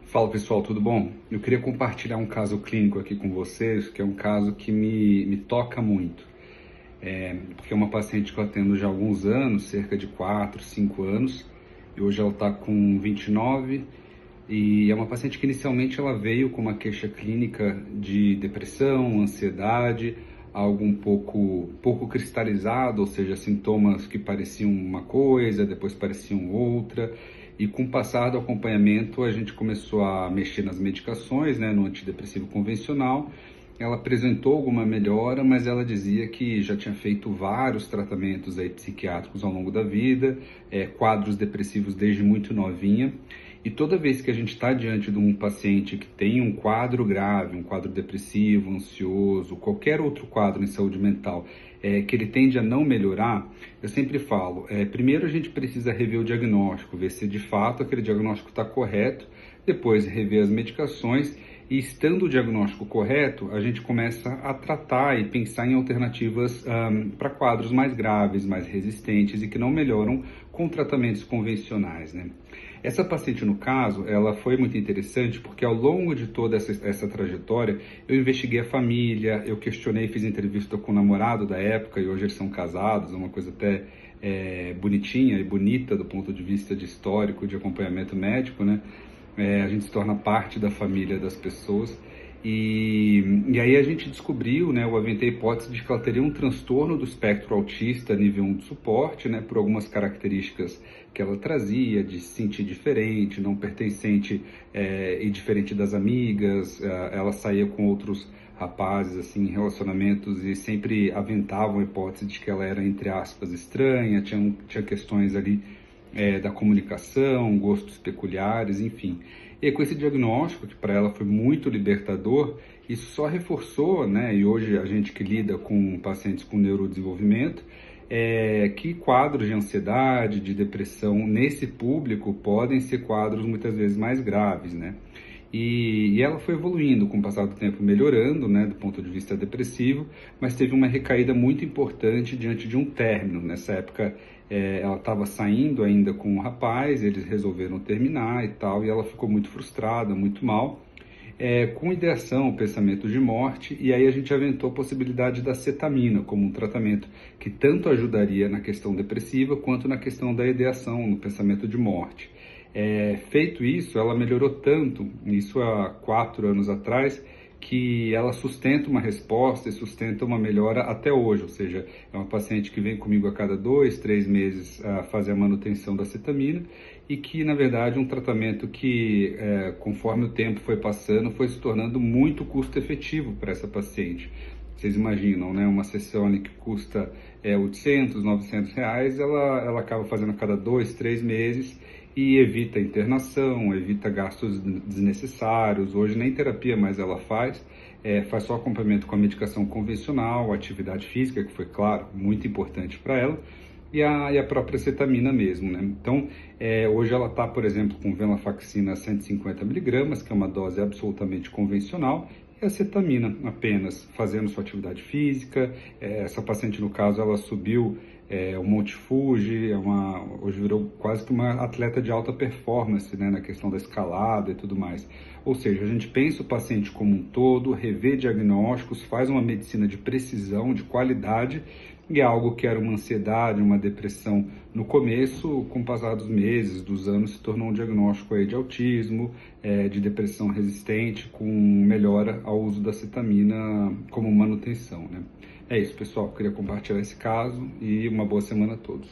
Fala pessoal, tudo bom? Eu queria compartilhar um caso clínico aqui com vocês, que é um caso que me toca muito. Porque é uma paciente que eu atendo já há alguns anos, cerca de 4, 5 anos, e hoje ela está com 29, e é uma paciente que inicialmente ela veio com uma queixa clínica de depressão, ansiedade, algo um pouco cristalizado, ou seja, sintomas que pareciam uma coisa, depois pareciam outra. E com o passar do acompanhamento, a gente começou a mexer nas medicações, né, no antidepressivo convencional. Ela apresentou alguma melhora, mas ela dizia que já tinha feito vários tratamentos aí psiquiátricos ao longo da vida, quadros depressivos desde muito novinha. E toda vez que a gente está diante de um paciente que tem um quadro grave, um quadro depressivo, ansioso, qualquer outro quadro em saúde mental, que ele tende a não melhorar, eu sempre falo, primeiro a gente precisa rever o diagnóstico, ver se de fato aquele diagnóstico está correto, depois rever as medicações e, estando o diagnóstico correto, a gente começa a tratar e pensar em alternativas para quadros mais graves, mais resistentes e que não melhoram com tratamentos convencionais, né? Essa paciente, no caso, ela foi muito interessante porque ao longo de toda essa trajetória, eu investiguei a família, eu questionei, fiz entrevista com o namorado da época e hoje eles são casados, é uma coisa até bonitinha e bonita do ponto de vista de histórico, de acompanhamento médico, né? A gente se torna parte da família das pessoas. E aí a gente descobriu, né, eu aventei a hipótese de que ela teria um transtorno do espectro autista nível 1 de suporte, né, por algumas características que ela trazia, de se sentir diferente, não pertencente e diferente das amigas. Ela saía com outros rapazes, assim, em relacionamentos e sempre aventavam a hipótese de que ela era, entre aspas, estranha, tinha questões ali da comunicação, gostos peculiares, enfim. E com esse diagnóstico, que para ela foi muito libertador, isso só reforçou, né, e hoje a gente que lida com pacientes com neurodesenvolvimento, que quadros de ansiedade, de depressão nesse público podem ser quadros muitas vezes mais graves, né? E ela foi evoluindo com o passar do tempo, melhorando, né, do ponto de vista depressivo, mas teve uma recaída muito importante diante de um término. Nessa época, ela estava saindo ainda com o rapaz, eles resolveram terminar e tal, e ela ficou muito frustrada, muito mal, com ideação, pensamento de morte, e aí a gente aventou a possibilidade da cetamina como um tratamento que tanto ajudaria na questão depressiva quanto na questão da ideação, no pensamento de morte. Feito isso, ela melhorou tanto, isso há 4 anos atrás, que ela sustenta uma resposta e sustenta uma melhora até hoje, ou seja, é uma paciente que vem comigo a cada 2, 3 meses a fazer a manutenção da cetamina e que, na verdade, é um tratamento que, conforme o tempo foi passando, foi se tornando muito custo efetivo para essa paciente. Vocês imaginam, né? Uma sessão ali que custa 800, 900 reais, ela acaba fazendo a cada 2, 3 meses e evita internação, evita gastos desnecessários. Hoje nem terapia mais ela faz só acompanhamento com a medicação convencional, atividade física, que foi, claro, muito importante para ela, e a própria cetamina mesmo, né? Então, hoje ela está, por exemplo, com venlafaxina 150 miligramas, que é uma dose absolutamente convencional, e a cetamina apenas, fazendo sua atividade física. Essa paciente, no caso, ela subiu o Monte Fuji, hoje virou quase que uma atleta de alta performance, né, na questão da escalada e tudo mais. Ou seja, a gente pensa o paciente como um todo, revê diagnósticos, faz uma medicina de precisão, de qualidade, e é algo que era uma ansiedade, uma depressão no começo, com o passar dos meses, dos anos, se tornou um diagnóstico aí de autismo, de depressão resistente, com melhora ao uso da cetamina como manutenção, né? É isso, pessoal. Queria compartilhar esse caso e uma boa semana a todos.